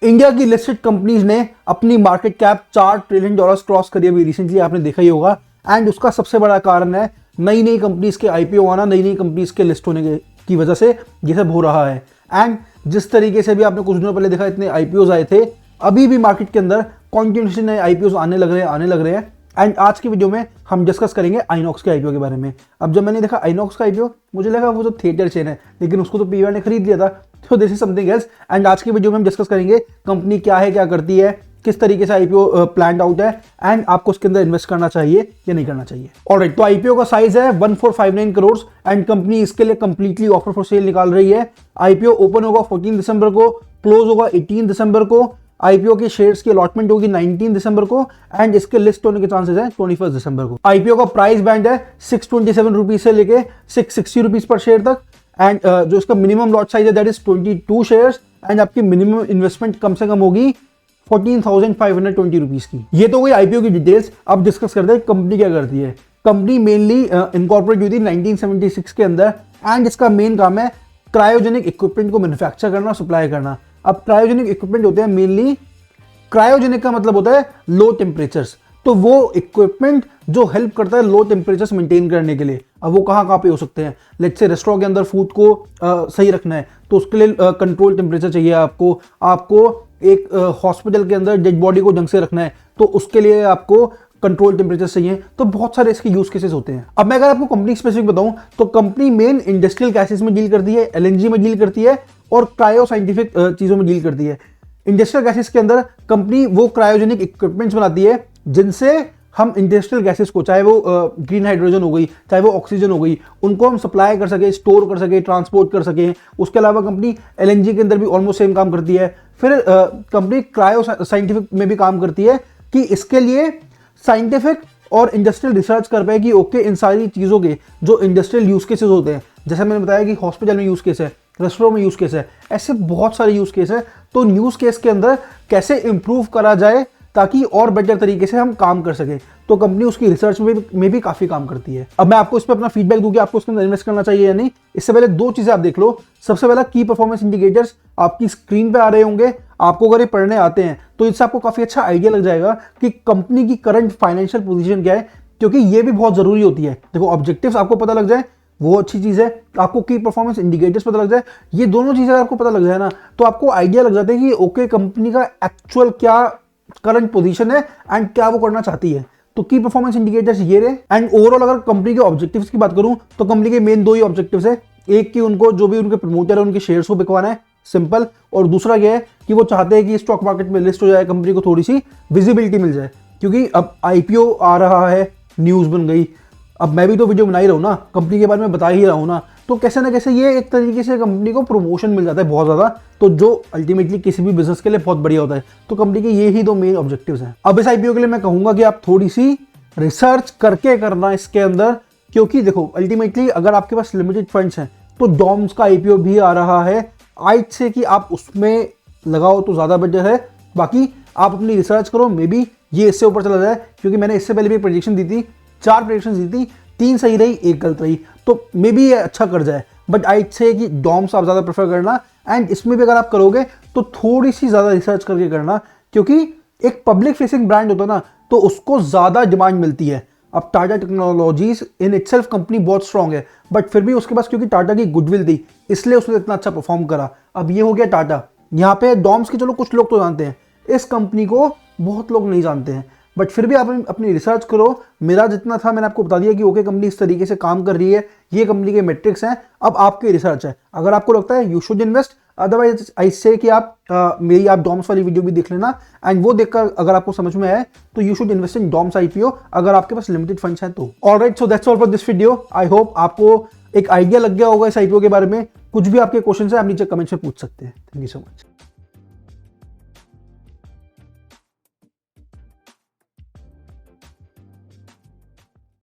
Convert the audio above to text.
India की listed companies ने अपनी मार्केट कैप $4 ट्रिलियन क्रॉस करी अभी रिसेंटली, आपने देखा ही होगा। एंड उसका सबसे बड़ा कारण है नई नई कंपनीज के आईपीओ आना, नई नई कंपनीज के लिस्ट होने की वजह से ये सब हो रहा है। एंड जिस तरीके से भी आपने कुछ दिनों पहले देखा इतने आईपीओ आए थे, अभी भी मार्केट के अंदर कॉन्टिन्यूसली नए आईपीओ आने लग रहे हैं। एंड आज की वीडियो में हम डिस्कस करेंगे आइनॉक्स के आईपीओ के बारे में। अब जब मैंने देखा आइनॉक्स का आईपीओ, मुझे लगा वो जो थिएटर चेन है, लेकिन उसको तो पीवीआर ने खरीद लिया था, तो this is something else. And आज की वीडियो में हम डिस्कस करेंगे कंपनी क्या है, क्या करती है, किस तरीके से आईपीओ प्लान आउट है, एंड आपको उसके अंदर इन्वेस्ट करना चाहिए या नहीं करना चाहिए। ऑलराइट, तो आईपीओ का साइज है 1459 करोड़ एंड कंपनी इसके लिए कंप्लीटली ऑफर फॉर सेल निकाल रही है। आईपीओ ओपन होगा 14 दिसंबर को, क्लोज होगा 18 दिसंबर को। आईपीओ के शेयर्स की अलॉटमेंट होगी 19 दिसंबर को एंड इसके लिस्ट होने के चांसेस है 21 दिसंबर को। आईपीओ का प्राइस बैंड है 627 रुपीज से लेके 660 रुपीज पर शेयर तक। एंड जो इसका मिनिमम लॉट साइज है दैट इज 22 शेयर्स एंड आपकी मिनिमम इन्वेस्टमेंट कम से कम होगी 14,520 रुपीज की। ये तो गई आईपीओ की डिटेल्स। अब डिस्कस करते हैं कंपनी क्या करती है। कंपनी मेनली इनकॉर्पोरेट हुई थी 1976 के अंदर एंड इसका मेन काम है क्रायोजेनिक इक्विपमेंट को मैन्युफैक्चर करना, सप्लाई करना। अब क्रायोजेनिक इक्विपमेंट होते हैं मेनली, क्रायोजेनिक का मतलब होता है लो टेम्परेचर्स, तो वो इक्विपमेंट जो हेल्प करता है लो टेम्परेचर्स मेंटेन करने के लिए। अब वो कहाँ पे हो सकते हैं, लेट्स से रेस्टोरेंट के अंदर फूड को सही रखना है तो उसके लिए कंट्रोल टेम्परेचर चाहिए आपको एक हॉस्पिटल के अंदर डेड बॉडी को ढंग से रखना है तो उसके लिए आपको कंट्रोल टेम्परेचर चाहिए। तो बहुत सारे इसके यूज केसेस होते हैं। अब मैं अगर आपको कंपनी स्पेसिफिक बताऊं तो कंपनी मेन इंडस्ट्रियल गैसेस में डील करती है, एलएनजी में डील करती है और क्रायो साइंटिफिक चीजों में डील करती है। इंडस्ट्रियल गैसेस के अंदर कंपनी वो क्रायोजेनिक इक्विपमेंट्स बनाती है जिनसे हम इंडस्ट्रियल गैसेस को, चाहे वो ग्रीन हाइड्रोजन हो गई, चाहे वो ऑक्सीजन हो गई, उनको हम सप्लाई कर सके, स्टोर कर सके, ट्रांसपोर्ट कर सके। उसके अलावा कंपनी एलएनजी के अंदर भी ऑलमोस्ट सेम काम करती है। फिर कंपनी क्रायो साइंटिफिक में भी काम करती है कि इसके लिए साइंटिफिक और इंडस्ट्रियल रिसर्च कर पाए कि ओके इन सारी चीज़ों के जो इंडस्ट्रियल यूज केसेस होते हैं, जैसे मैंने बताया कि हॉस्पिटल में यूज केस है, रेस्टोरेंट में यूज केस है, ऐसे बहुत सारे यूज केस है। तो यूज केस के अंदर कैसे इंप्रूव करा जाए ताकि और बेटर तरीके से हम काम कर सके, तो कंपनी उसकी रिसर्च में भी काफी काम करती है। अब मैं आपको इस पर अपना फीडबैक दूं कि आपको उसके अंदर इन्वेस्ट करना चाहिए या नहीं। इससे पहले दो चीजें आप देख लो। सबसे पहला, की परफॉर्मेंस इंडिकेटर्स आपकी स्क्रीन पे आ रहे होंगे। आपको अगर ये पढ़ने आते हैं तो इससे आपको काफी अच्छा आइडिया लग जाएगा कि कंपनी की करंट फाइनेंशियल पोजीशन क्या है, क्योंकि ये भी बहुत जरूरी होती है। देखो, ऑब्जेक्टिव्स आपको पता लग जाए वो अच्छी चीज है, आपको की परफॉर्मेंस इंडिकेटर्स पता लग जाए, ये दोनों चीजें आपको पता लग जाए ना, तो आपको आइडिया लग जाता है कि ओके कंपनी का एक्चुअल क्या करंट पोजीशन है एंड क्या वो करना चाहती है। तो की परफॉर्मेंस इंडिकेटर्स ये रहे। एंड ओवरऑल अगर कंपनी के ऑब्जेक्टिव्स की बात करूं तो कंपनी के मेन दो ही ऑब्जेक्टिव्स है। एक कि उनको जो भी उनके प्रमोटर है उनके शेयर्स को बिकवाना है, सिंपल। और दूसरा क्या है कि वो चाहते हैं कि स्टॉक मार्केट में लिस्ट हो जाए, कंपनी को थोड़ी सी विजिबिलिटी मिल जाए, क्योंकि अब आईपीओ आ रहा है, न्यूज बन गई। अब मैं भी तो वीडियो बना ही रहा हूँ ना, कंपनी के बारे में बता ही रहा हूँ ना, तो कैसे ना कैसे ये एक तरीके से कंपनी को प्रमोशन मिल जाता है बहुत ज़्यादा, तो जो अल्टीमेटली किसी भी बिजनेस के लिए बहुत बढ़िया होता है। तो कंपनी के ये ही दो मेन ऑब्जेक्टिव्स हैं। अब इस आईपीओ के लिए मैं कहूँगा कि आप थोड़ी सी रिसर्च करके करना इसके अंदर, क्योंकि देखो अल्टीमेटली अगर आपके पास लिमिटेड फंड्स हैं तो डॉम्स का आईपीओ भी आ रहा है। आज से कि आप उसमें लगाओ तो ज़्यादा बेटर है। बाकी आप अपनी रिसर्च करो, मे बी ये इससे ऊपर चला जाए, क्योंकि मैंने इससे पहले भी प्रेडिक्शन दी थी, 4 प्रेडिक्शन दी थी, 3 सही रही, 1 गलत रही, तो मे बी ये अच्छा कर जाए। बट आई से कि डॉम्स आप ज़्यादा प्रेफर करना। एंड इसमें भी अगर आप करोगे तो थोड़ी सी ज़्यादा रिसर्च करके करना, क्योंकि एक पब्लिक फेसिंग ब्रांड होता है ना, तो उसको ज़्यादा डिमांड मिलती है। अब Tata technologies in itself company बहुत स्ट्रांग है, बट फिर भी उसके पास क्योंकि टाटा की गुडविल थी इसलिए उसने इतना अच्छा परफॉर्म करा। अब ये हो गया टाटा। यहाँ पे डॉम्स के चलो कुछ लोग तो जानते हैं, इस कंपनी को बहुत लोग नहीं जानते हैं, बट फिर भी आप अपनी रिसर्च करो। मेरा जितना था मैंने आपको बता दिया कि ओके कंपनी इस तरीके से काम कर रही है, ये कंपनी के मेट्रिक्स हैं। अब आपकी रिसर्च है, अगर आपको लगता है you should invest, otherwise I से कि आप मेरी आप डॉम्स वाली वीडियो भी देख लेना एंड वो देखकर अगर आपको समझ में आए तो you should invest in Doms IPO, अगर आपके पास लिमिटेड फंड्स हैं तो। Alright, so that's all for this video. I hope आपको एक आइडिया लग गया होगा इस आईपीओ के बारे में। कुछ भी आपके क्वेश्चन है आप नीचे कमेंट्स में पूछ सकते हैं। Thank you so much.